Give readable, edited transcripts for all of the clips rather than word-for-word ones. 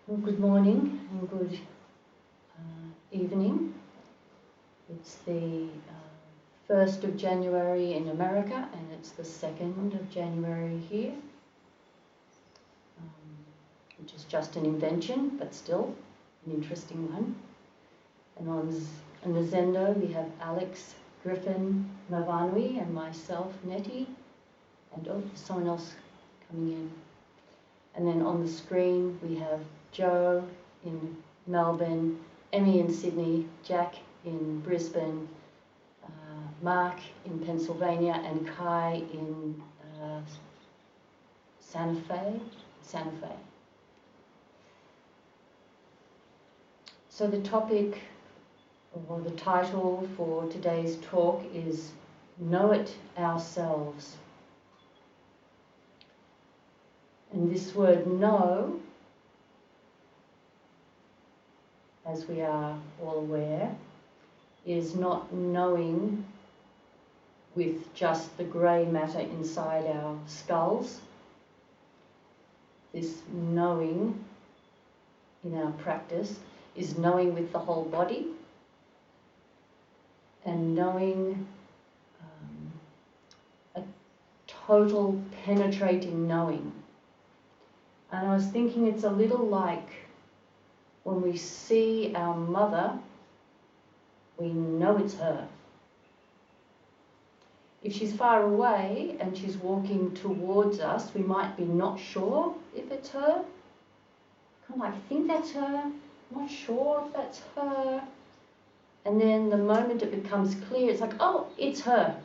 Well, good morning and good evening. It's the 1st of January in America and it's the 2nd of January here, which is just an invention, but still an interesting one. And on the Zendo we have Alex Griffin Mavanui and myself, Neti, and there's someone else coming in. And then on the screen we have Joe in Melbourne, Emmy in Sydney, Jack in Brisbane, Mark in Pennsylvania, and Kai in Santa Fe. So the topic, or the title for today's talk is Know It Ourselves. And this word know, as we are all aware, is not knowing with just the grey matter inside our skulls. This knowing in our practice is knowing with the whole body and knowing a total penetrating knowing. And I was thinking it's a little like when we see our mother, we know it's her. If she's far away and she's walking towards us, we might be not sure if it's her. Kind of like, I think that's her, not sure if that's her. And then the moment it becomes clear, it's like, oh, it's her.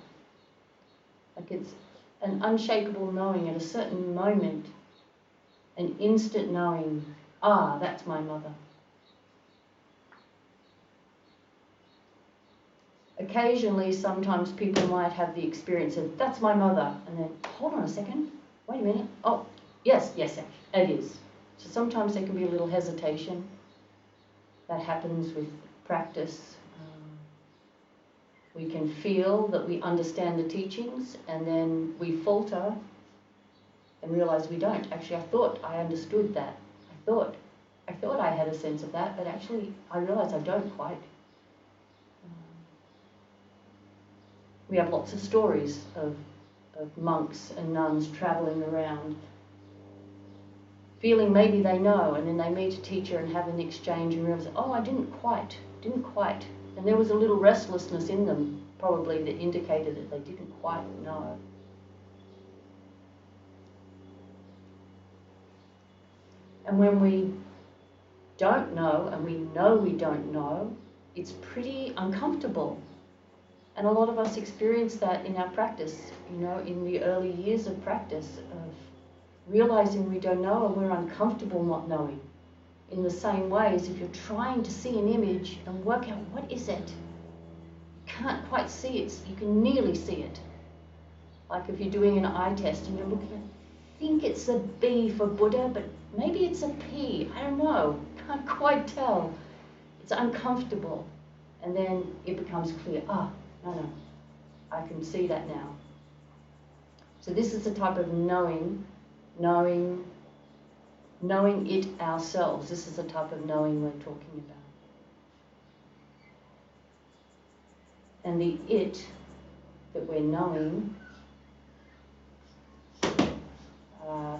Like it's an unshakable knowing at a certain moment, an instant knowing, ah, that's my mother. Occasionally, sometimes people might have the experience of, that's my mother, and then, hold on a second, wait a minute, oh, yes, it is. So sometimes there can be a little hesitation. That happens with practice. We can feel that we understand the teachings, and then we falter and realize we don't. Actually, I thought I understood that. I thought I had a sense of that, but actually I realize I don't quite. We have lots of stories of monks and nuns travelling around, feeling maybe they know, and then they meet a teacher and have an exchange and realize, oh, I didn't quite. And there was a little restlessness in them, probably, that indicated that they didn't quite know. And when we don't know, and we know we don't know, it's pretty uncomfortable. And a lot of us experience that in our practice, in the early years of practice, of realizing we don't know and we're uncomfortable not knowing. In the same way as if you're trying to see an image and work out what is it, you can't quite see it, you can nearly see it. Like if you're doing an eye test and you're looking at, I think it's a B for Buddha, but maybe it's a P, I don't know, can't quite tell. It's uncomfortable. And then it becomes clear, no, I can see that now. So this is the type of knowing it ourselves. This is the type of knowing we're talking about. And the it that we're knowing,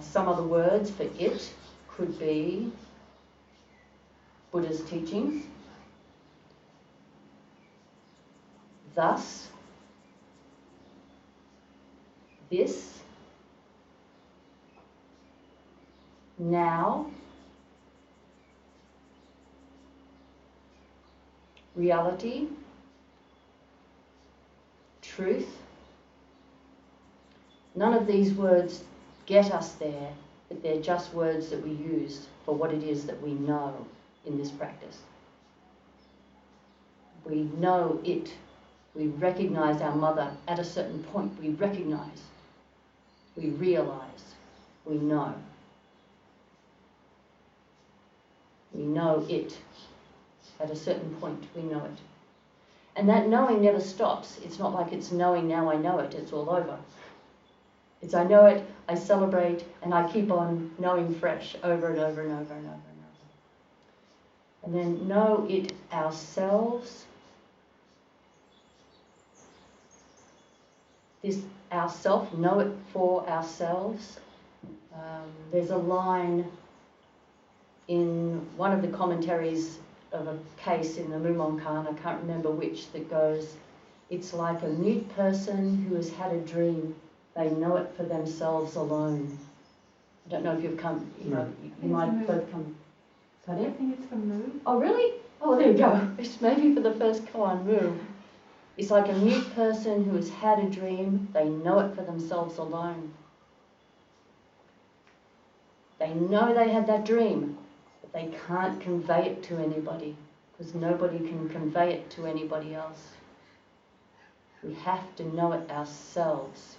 some other words for it could be Buddha's teachings, thus, this, now, reality, truth. None of these words get us there, but they're just words that we use for what it is that we know in this practice. We know it. We recognize our mother at a certain point. We recognize. We realize. We know. We know it. At a certain point, we know it. And that knowing never stops. It's not like it's knowing now I know it, it's all over. It's I know it, I celebrate, and I keep on knowing fresh over and over and over and over and over. And then know it ourselves. This ourself, know it for ourselves. There's a line in one of the commentaries of a case in the Mumonkan, I can't remember which, that goes, it's like a mute person who has had a dream. They know it for themselves alone. I don't know if you've come, you might both come. Pardon? I think it's from Mu. Oh, really? Oh, there you go. It's maybe for the first koan, Mu. It's like a mute person who has had a dream. They know it for themselves alone. They know they had that dream, but they can't convey it to anybody because nobody can convey it to anybody else. We have to know it ourselves.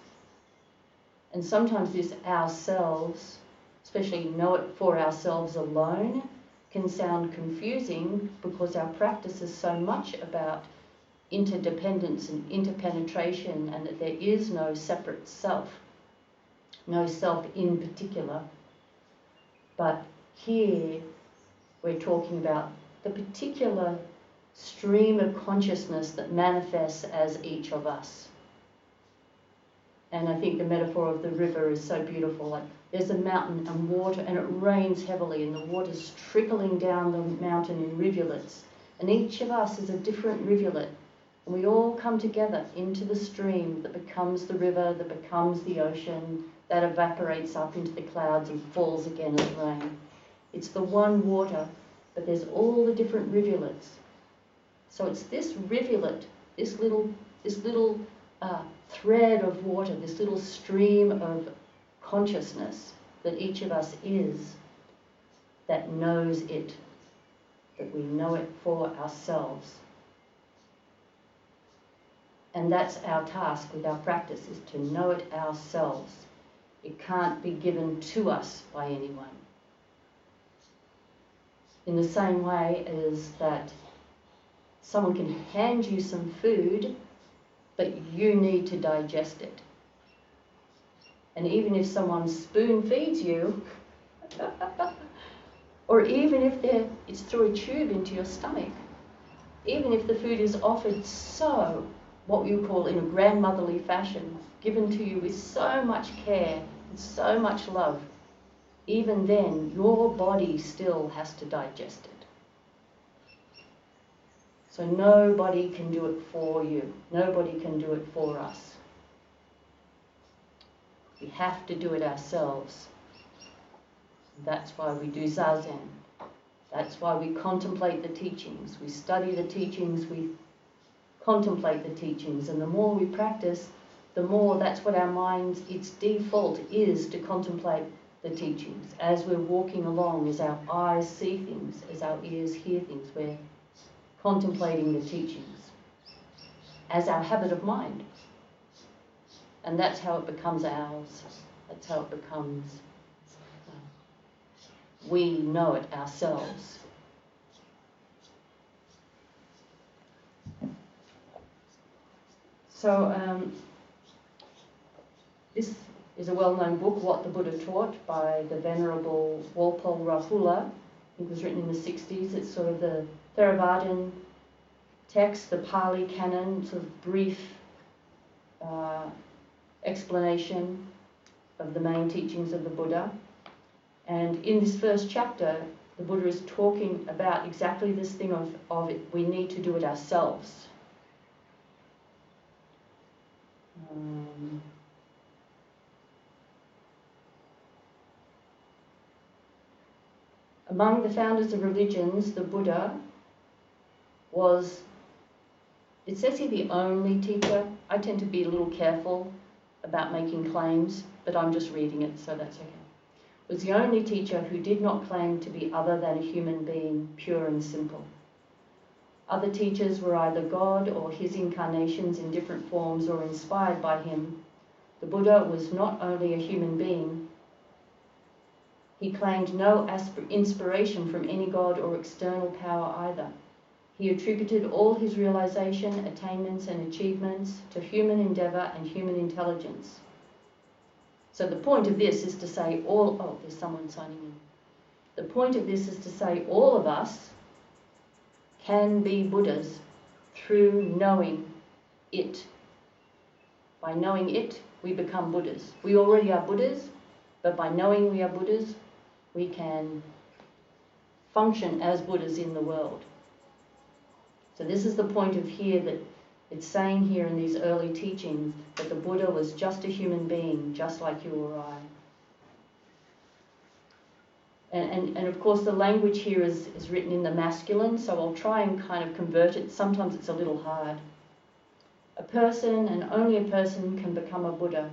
And sometimes this ourselves, especially know it for ourselves alone, can sound confusing because our practice is so much about interdependence and interpenetration, and that there is no separate self, no self in particular. But here we're talking about the particular stream of consciousness that manifests as each of us. And I think the metaphor of the river is so beautiful. Like there's a mountain and water, and it rains heavily, and the water's trickling down the mountain in rivulets. And each of us is a different rivulet. And we all come together into the stream that becomes the river, that becomes the ocean, that evaporates up into the clouds and falls again as rain. It's the one water, but there's all the different rivulets. So it's this rivulet, this little thread of water, this little stream of consciousness that each of us is, that knows it, that we know it for ourselves. And that's our task with our practice, is to know it ourselves. It can't be given to us by anyone. In the same way as that someone can hand you some food, but you need to digest it. And even if someone spoon feeds you, or even if it's through a tube into your stomach, even if the food is offered so, what you call in a grandmotherly fashion, given to you with so much care and so much love, even then your body still has to digest it. So nobody can do it for you. Nobody can do it for us. We have to do it ourselves. That's why we do Zazen. That's why we contemplate the teachings. We study the teachings, we contemplate the teachings, and the more we practice, the more that's what our minds, its default is to contemplate the teachings. As we're walking along, as our eyes see things, as our ears hear things, we're contemplating the teachings as our habit of mind. And that's how it becomes ours. That's how it becomes, we know it ourselves. So this is a well-known book, What the Buddha Taught, by the Venerable Walpole Rahula. It was written in the 60s. It's sort of the Theravadan text, the Pali canon, sort of brief explanation of the main teachings of the Buddha. And in this first chapter, the Buddha is talking about exactly this thing of it. We need to do it ourselves. Among the founders of religions, the Buddha was, it says here, the only teacher. I tend to be a little careful about making claims, but I'm just reading it, so that's okay. Was the only teacher who did not claim to be other than a human being, pure and simple. Other teachers were either God or his incarnations in different forms or inspired by him. The Buddha was not only a human being, he claimed no inspiration from any God or external power either. He attributed all his realization, attainments and achievements to human endeavour and human intelligence. So the point of this is to say there's someone signing in. The point of this is to say all of us can be Buddhas through knowing it. By knowing it, we become Buddhas. We already are Buddhas, but by knowing we are Buddhas, we can function as Buddhas in the world. So this is the point of here that it's saying here in these early teachings that the Buddha was just a human being, just like you or I. And of course the language here is written in the masculine, so I'll try and kind of convert it. Sometimes it's a little hard. A person, and only a person, can become a Buddha.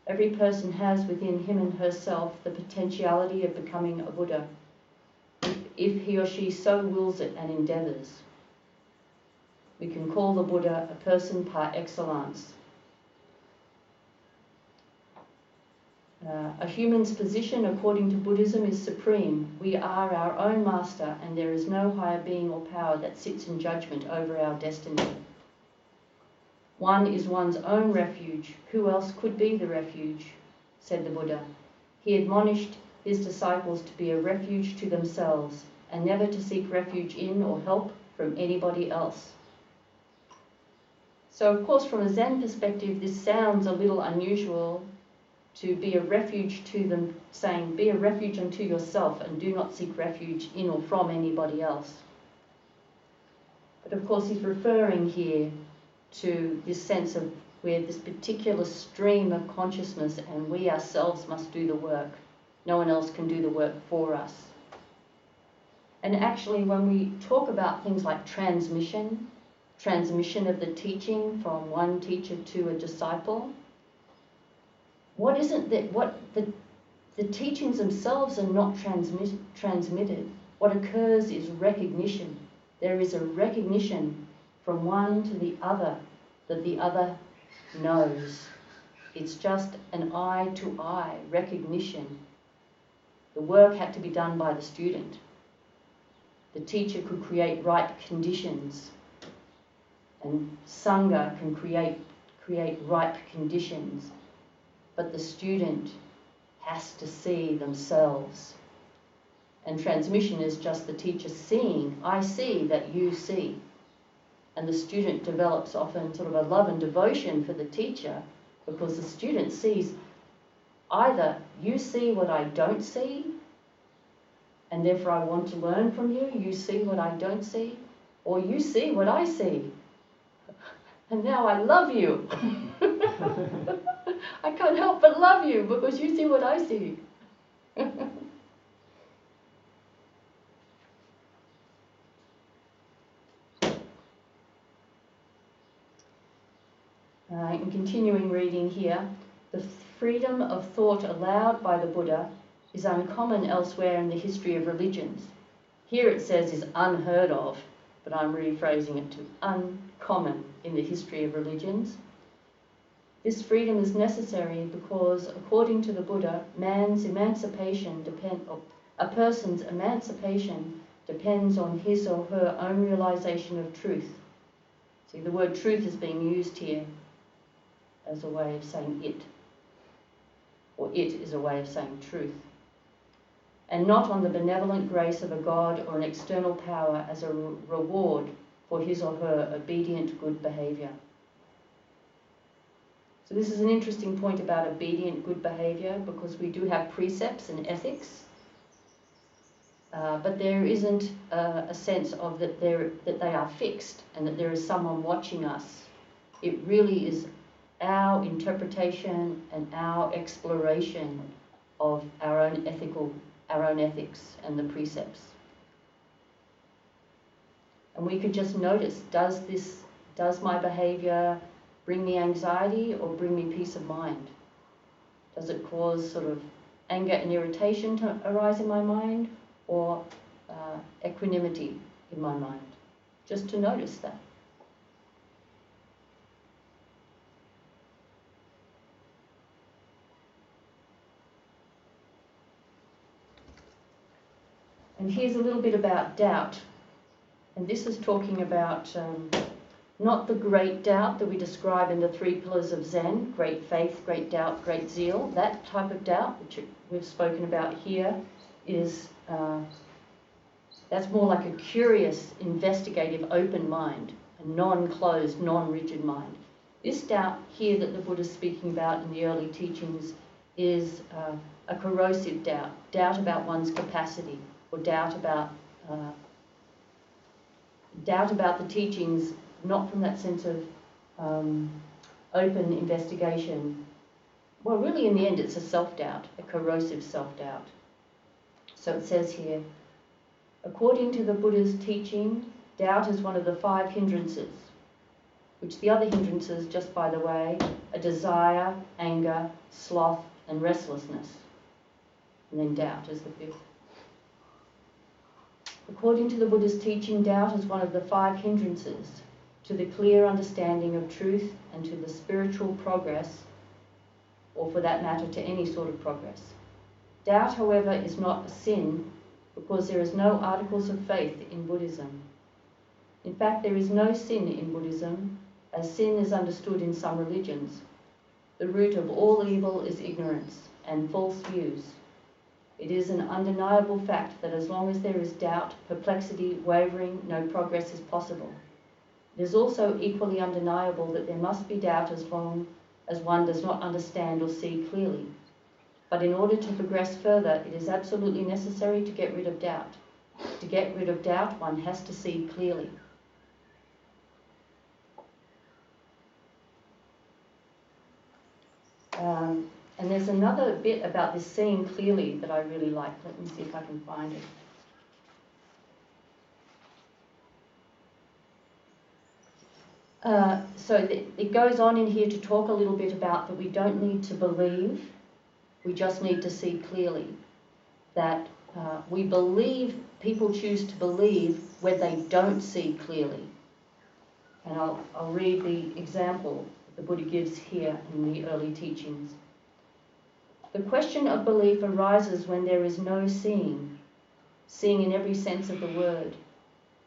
Every person has within him and herself the potentiality of becoming a Buddha, if he or she so wills it and endeavours. We can call the Buddha a person par excellence. A human's position, according to Buddhism, is supreme. We are our own master, and there is no higher being or power that sits in judgment over our destiny. One is one's own refuge. Who else could be the refuge? Said the Buddha. He admonished his disciples to be a refuge to themselves and never to seek refuge in or help from anybody else. So, of course, from a Zen perspective, this sounds a little unusual, to be a refuge to them, saying, be a refuge unto yourself and do not seek refuge in or from anybody else. But of course he's referring here to this sense of where this particular stream of consciousness and we ourselves must do the work. No one else can do the work for us. And actually when we talk about things like transmission of the teaching from one teacher to a disciple, the teachings themselves are not transmitted. What occurs is recognition. There is a recognition from one to the other that the other knows. It's just an eye-to-eye recognition. The work had to be done by the student. The teacher could create right conditions, and Sangha can create ripe conditions. But the student has to see themselves. And transmission is just the teacher seeing, I see that you see. And the student develops often sort of a love and devotion for the teacher because the student sees either you see what I don't see, and therefore I want to learn from you, you see what I don't see, or you see what I see. And now I love you. I can't help but love you because you see what I see. In continuing reading here, the freedom of thought allowed by the Buddha is uncommon elsewhere in the history of religions. Here it says is unheard of, but I'm rephrasing it to uncommon in the history of religions. This freedom is necessary because, according to the Buddha, a person's emancipation depends on his or her own realization of truth. See, the word truth is being used here as a way of saying it, or it is a way of saying truth, and not on the benevolent grace of a god or an external power as a reward for his or her obedient good behaviour. So this is an interesting point about obedient good behaviour, because we do have precepts and ethics, but there isn't a sense of that they are fixed and that there is someone watching us. It really is our interpretation and our exploration of our own ethics and the precepts. And we could just notice, does my behaviour bring me anxiety or bring me peace of mind? Does it cause sort of anger and irritation to arise in my mind, or equanimity in my mind? Just to notice that. And here's a little bit about doubt. And this is talking about not the great doubt that we describe in the 3 pillars of Zen, great faith, great doubt, great zeal. That type of doubt, which we've spoken about here, is That's more like a curious, investigative, open mind, a non-closed, non-rigid mind. This doubt here that the Buddha is speaking about in the early teachings is a corrosive doubt, doubt about one's capacity, or doubt about the teachings, not from that sense of open investigation. Well, really in the end it's a self-doubt, a corrosive self-doubt. So it says here, according to the Buddha's teaching, doubt is one of the 5 hindrances, which the other hindrances, just by the way, are desire, anger, sloth, and restlessness. And then doubt is the 5th. According to the Buddha's teaching, doubt is one of the 5 hindrances to the clear understanding of truth and to the spiritual progress, or for that matter, to any sort of progress. Doubt, however, is not a sin because there is no articles of faith in Buddhism. In fact, there is no sin in Buddhism, as sin is understood in some religions. The root of all evil is ignorance and false views. It is an undeniable fact that as long as there is doubt, perplexity, wavering, no progress is possible. It is also equally undeniable that there must be doubt as long as one does not understand or see clearly. But in order to progress further, it is absolutely necessary to get rid of doubt. To get rid of doubt, one has to see clearly. And there's another bit about this seeing clearly that I really like. Let me see if I can find it. So it goes on in here to talk a little bit about that we don't need to believe, we just need to see clearly. That we believe, people choose to believe when they don't see clearly. And I'll read the example the Buddha gives here in the early teachings. The question of belief arises when there is no seeing, seeing in every sense of the word.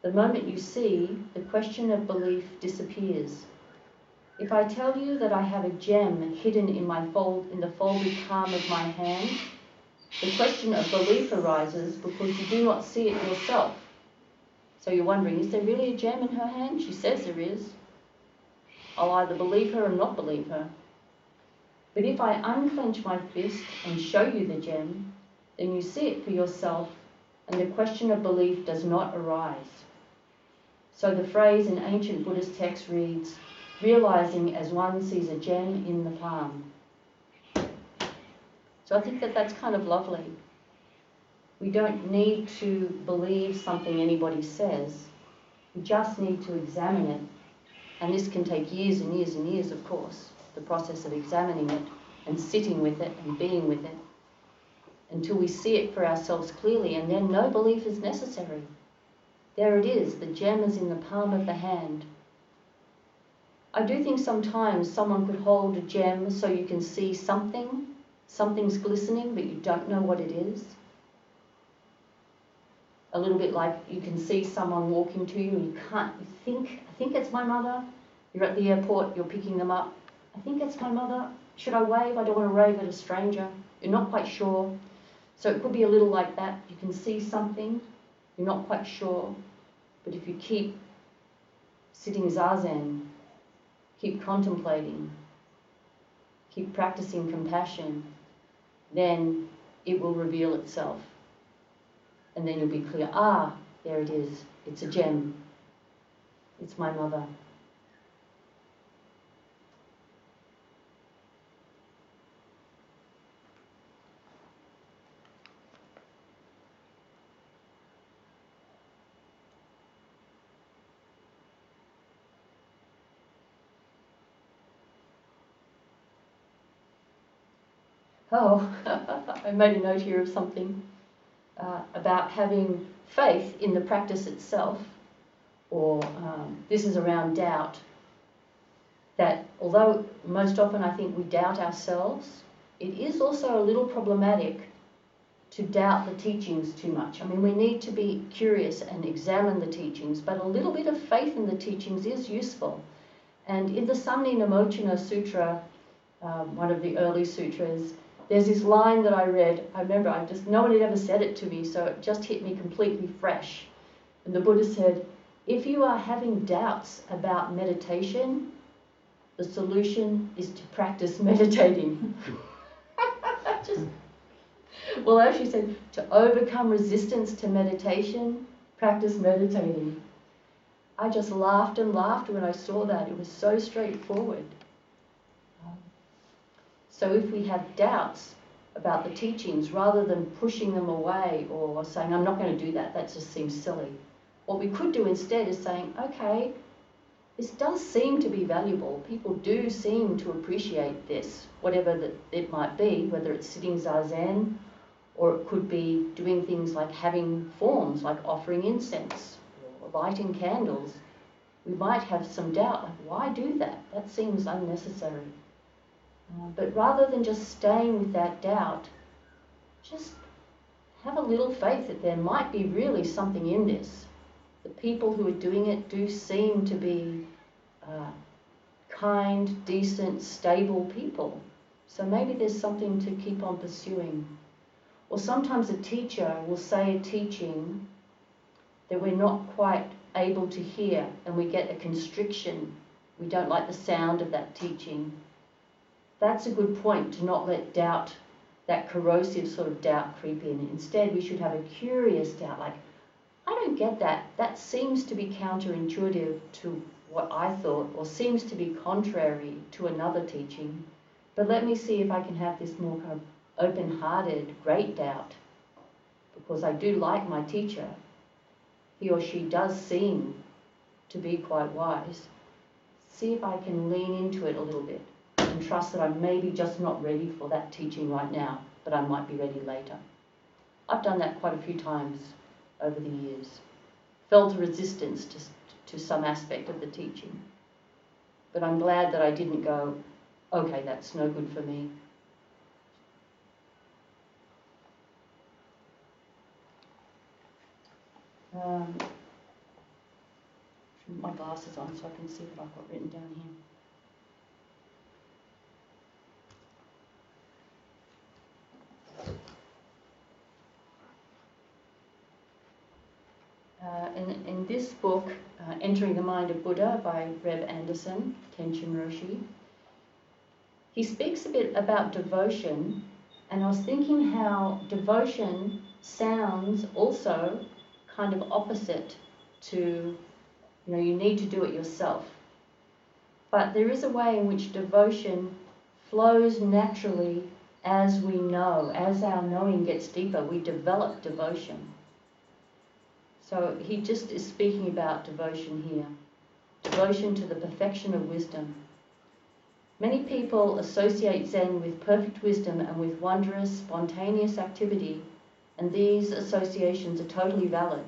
The moment you see, the question of belief disappears. If I tell you that I have a gem hidden in the folded palm of my hand, the question of belief arises because you do not see it yourself. So you're wondering, is there really a gem in her hand? She says there is. I'll either believe her or not believe her. But if I unclench my fist and show you the gem, then you see it for yourself, and the question of belief does not arise. So the phrase in ancient Buddhist text reads, realizing as one sees a gem in the palm. So I think that that's kind of lovely. We don't need to believe something anybody says. We just need to examine it. And this can take years and years and years, of course, the process of examining it and sitting with it and being with it until we see it for ourselves clearly, and then no belief is necessary. There it is, the gem is in the palm of the hand. I do think sometimes someone could hold a gem so you can see something's glistening, but you don't know what it is. A little bit like you can see someone walking to you and I think it's my mother. You're at the airport, you're picking them up. I think it's my mother. Should I wave? I don't want to wave at a stranger. You're not quite sure. So it could be a little like that. You can see something, you're not quite sure. But if you keep sitting zazen, keep contemplating, keep practicing compassion, then it will reveal itself. And then you'll be clear, there it is. It's a gem. It's my mother. I made a note here of something about having faith in the practice itself, or this is around doubt, that although most often I think we doubt ourselves, it is also a little problematic to doubt the teachings too much. I mean, we need to be curious and examine the teachings, but a little bit of faith in the teachings is useful. And in the Samninamochana Sutra, one of the early sutras, there's this line that I read. I remember no one had ever said it to me, so it just hit me completely fresh. And the Buddha said, if you are having doubts about meditation, the solution is to practice meditating. Well, actually said, to overcome resistance to meditation, practice meditating. I just laughed and laughed when I saw that. It was so straightforward. So if we have doubts about the teachings, rather than pushing them away or saying, I'm not going to do that, that just seems silly. What we could do instead is saying, okay, this does seem to be valuable. People do seem to appreciate this, whatever that it might be, whether it's sitting zazen, or it could be doing things like having forms, like offering incense or lighting candles. We might have some doubt, like, why do that? That seems unnecessary. But rather than just staying with that doubt, just have a little faith that there might be really something in this. The people who are doing it do seem to be kind, decent, stable people. So maybe there's something to keep on pursuing. Or sometimes a teacher will say a teaching that we're not quite able to hear, and we get a constriction. We don't like the sound of that teaching. That's a good point to not let doubt, that corrosive sort of doubt, creep in. Instead, we should have a curious doubt, like, I don't get that. That seems to be counterintuitive to what I thought, or seems to be contrary to another teaching. But let me see if I can have this more kind of open-hearted, great doubt, because I do like my teacher. He or she does seem to be quite wise. See if I can lean into it a little bit and trust that I'm maybe just not ready for that teaching right now, but I might be ready later. I've done that quite a few times over the years. Felt a resistance to some aspect of the teaching. But I'm glad that I didn't go, okay, that's no good for me. My glasses on so I can see what I've got written down here. In this book, Entering the Mind of Buddha by Reb Anderson, Tenshin Roshi, he speaks a bit about devotion, and I was thinking how devotion sounds also kind of opposite to, you need to do it yourself. But there is a way in which devotion flows naturally as we know, as our knowing gets deeper, we develop devotion. So he just is speaking about devotion here. Devotion to the perfection of wisdom. Many people associate Zen with perfect wisdom and with wondrous, spontaneous activity, and these associations are totally valid.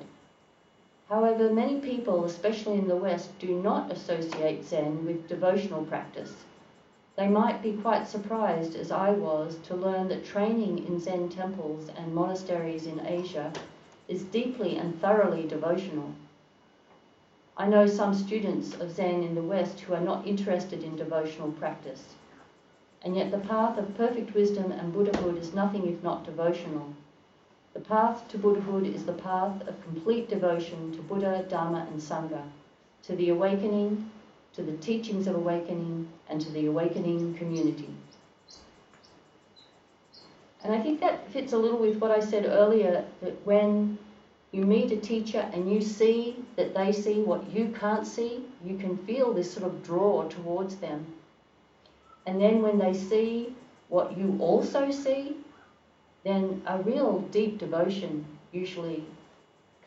However, many people, especially in the West, do not associate Zen with devotional practice. They might be quite surprised, as I was, to learn that training in Zen temples and monasteries in Asia is deeply and thoroughly devotional. I know some students of Zen in the West who are not interested in devotional practice, and yet the path of perfect wisdom and Buddhahood is nothing if not devotional. The path to Buddhahood is the path of complete devotion to Buddha, Dharma and Sangha, to the awakening, to the teachings of awakening, and to the awakening community. And I think that fits a little with what I said earlier, that when you meet a teacher and you see that they see what you can't see, you can feel this sort of draw towards them. And then when they see what you also see, then a real deep devotion usually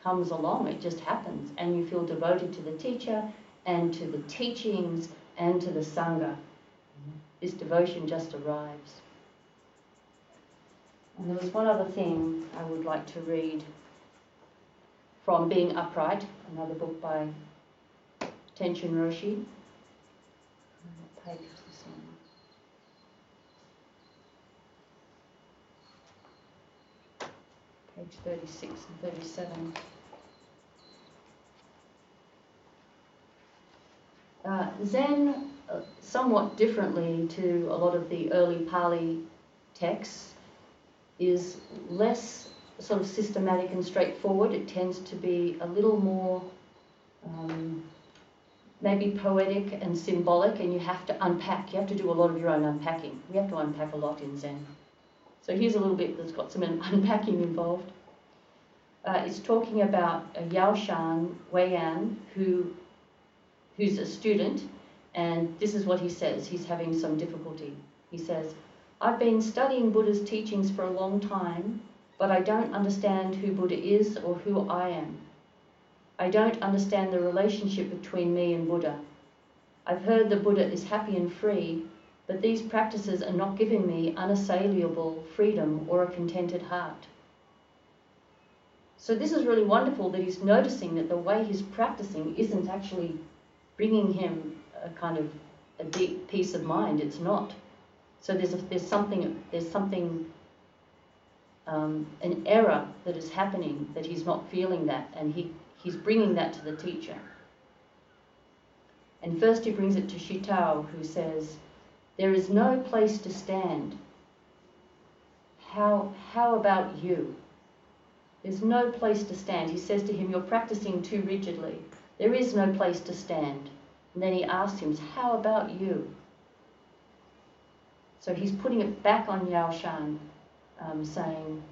comes along. It just happens. And you feel devoted to the teacher and to the teachings and to the Sangha. This devotion just arrives. And there was one other thing I would like to read from Being Upright, another book by Tenshin Roshi. What page is this on? Page 36 and 37. Zen, somewhat differently to a lot of the early Pali texts, is less sort of systematic and straightforward. It tends to be a little more maybe poetic and symbolic, and you have to unpack. You have to do a lot of your own unpacking. We have to unpack a lot in Zen. So here's a little bit that's got some unpacking involved. It's talking about a Yaoshan Weiyan who's a student, and this is what he says. He's having some difficulty. He says, I've been studying Buddha's teachings for a long time, but I don't understand who Buddha is or who I am. I don't understand the relationship between me and Buddha. I've heard that Buddha is happy and free, but these practices are not giving me unassailable freedom or a contented heart. So this is really wonderful that he's noticing that the way he's practicing isn't actually bringing him a kind of a deep peace of mind. It's not. So there's something an error that is happening, that he's not feeling that, and he's bringing that to the teacher. And first he brings it to Shitao, who says, there is no place to stand. How about you? There's no place to stand. He says to him, you're practicing too rigidly. There is no place to stand. And then he asks him, how about you? So he's putting it back on Yaoshan, saying,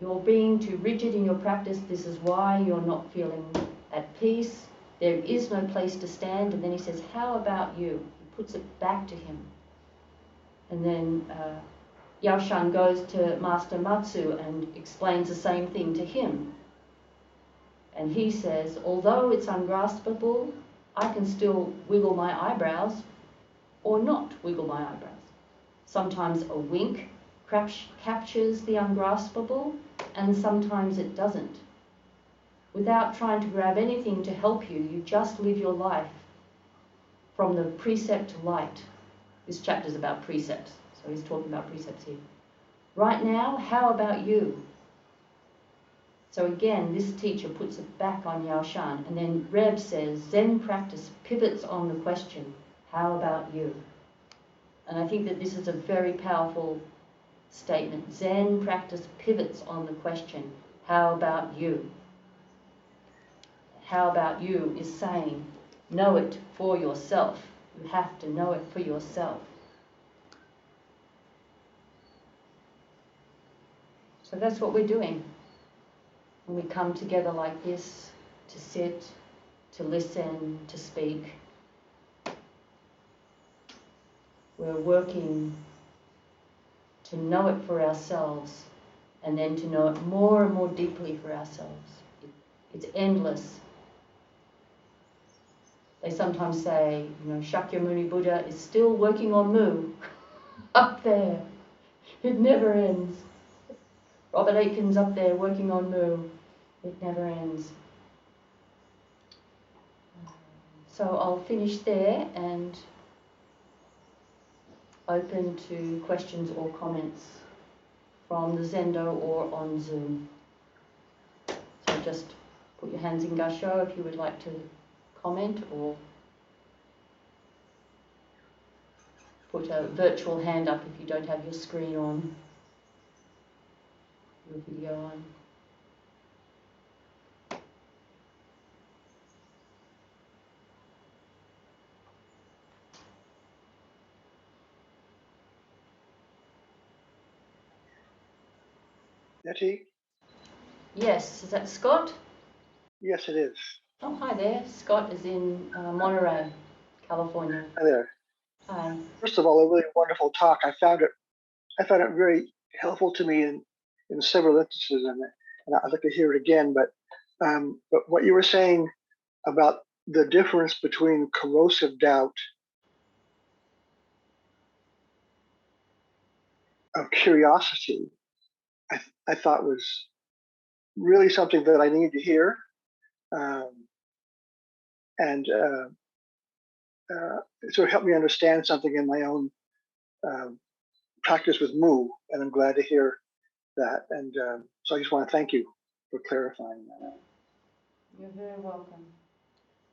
you're being too rigid in your practice. This is why you're not feeling at peace. There is no place to stand. And then he says, how about you? He puts it back to him. And then Yaoshan goes to Master Matsu and explains the same thing to him. And he says, although it's ungraspable, I can still wiggle my eyebrows or not wiggle my eyebrows. Sometimes a wink captures the ungraspable, and sometimes it doesn't. Without trying to grab anything to help you, you just live your life from the precept to light. This chapter is about precepts, so he's talking about precepts here. Right now, how about you? So again, this teacher puts it back on Yaoshan, and then Reb says, Zen practice pivots on the question, how about you? And I think that this is a very powerful statement. Zen practice pivots on the question, how about you? How about you is saying, know it for yourself. You have to know it for yourself. So that's what we're doing. When we come together like this, to sit, to listen, to speak, we're working to know it for ourselves, and then to know it more and more deeply for ourselves. It's endless. They sometimes say, Shakyamuni Buddha is still working on Mu, up there. It never ends. Robert Aitken's up there working on Mu. It never ends. So I'll finish there and open to questions or comments from the Zendo or on Zoom. So just put your hands in Gasho if you would like to comment, or put a virtual hand up if you don't have your screen on, your video on. Neti? Yes, is that Scott? Yes, it is. Oh, hi there. Scott is in Monterey, California. Hi there. Hi. First of all, a really wonderful talk. I found it very helpful to me in several instances, and I'd like to hear it again. But what you were saying about the difference between corrosive doubt of curiosity, I thought was really something that I needed to hear, and sort of helped me understand something in my own practice with Mu, and I'm glad to hear that. And so I just want to thank you for clarifying that. You're very welcome.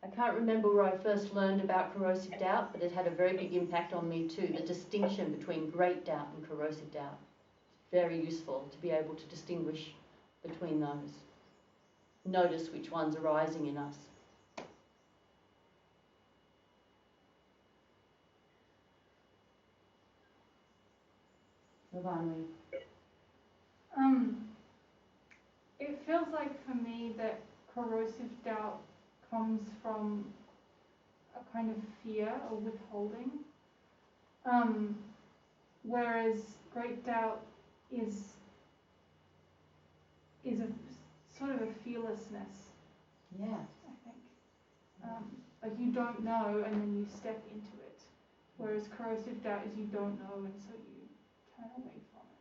I can't remember where I first learned about corrosive doubt, but it had a very big impact on me too, the distinction between great doubt and corrosive doubt. very useful to be able to distinguish between those. Notice which one's arising in us. Ravani. It feels like for me that corrosive doubt comes from a kind of fear or withholding, whereas great doubt is a sort of a fearlessness. Yeah. I think, like you don't know and then you step into it, whereas corrosive doubt is you don't know and so you turn away from it.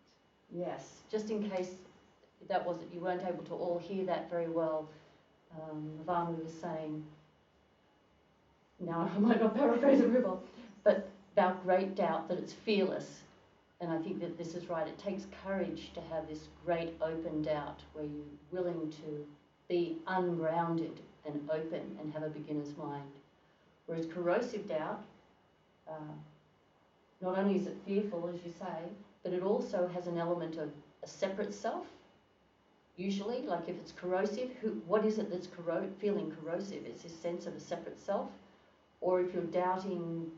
Yes, just in case that wasn't, you weren't able to all hear that very well. Ravani was saying, now I might not paraphrase it very well, but about great doubt, that it's fearless. And I think that this is right. It takes courage to have this great open doubt where you're willing to be ungrounded and open and have a beginner's mind. Whereas corrosive doubt, not only is it fearful, as you say, but it also has an element of a separate self. Usually, like if it's corrosive, what is it that's feeling corrosive? It's this sense of a separate self. Or if you're doubting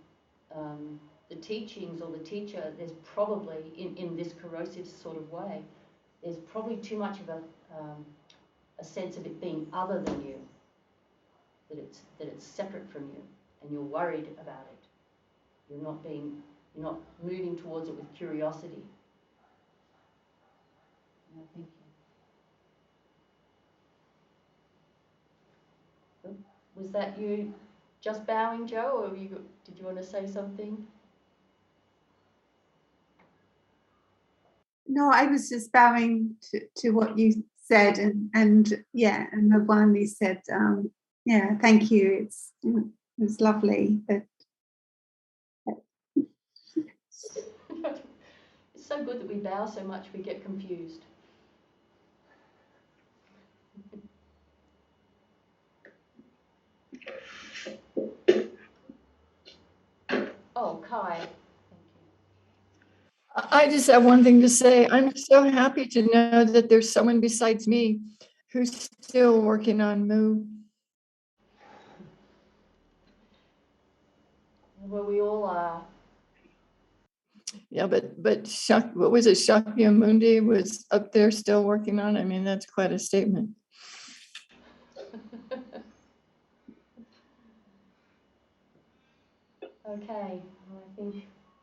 the teachings or the teacher, there's probably, in this corrosive sort of way, there's probably too much of a sense of it being other than you, that it's separate from you, and you're worried about it. You're not moving towards it with curiosity. No, thank you. Was that you just bowing, Joe, or did you want to say something? No, I was just bowing to what you said, and yeah, and the one you said, yeah, thank you. It's lovely. It's so good that we bow so much we get confused. Oh, Kai. Thank you. I just have one thing to say. I'm so happy to know that there's someone besides me who's still working on Moo. Well, we all are. Yeah, but what was it? Shakyamuni was up there still working on. I mean, that's quite a statement. Okay, well, I think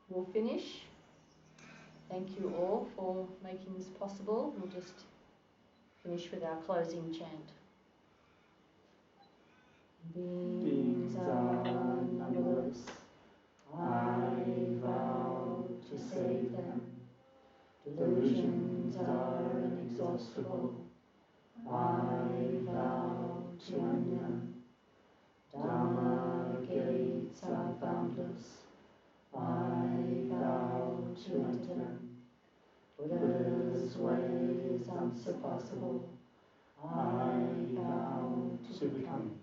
we'll finish. Thank you all for making this possible. We'll just finish with our closing chant. Beings are numberless. I vow to save them. Delusions are inexhaustible. I vow to end them. Dharma gates are boundless. I vow to enter them. Buddha's way is unsurpassable. I vow to become it.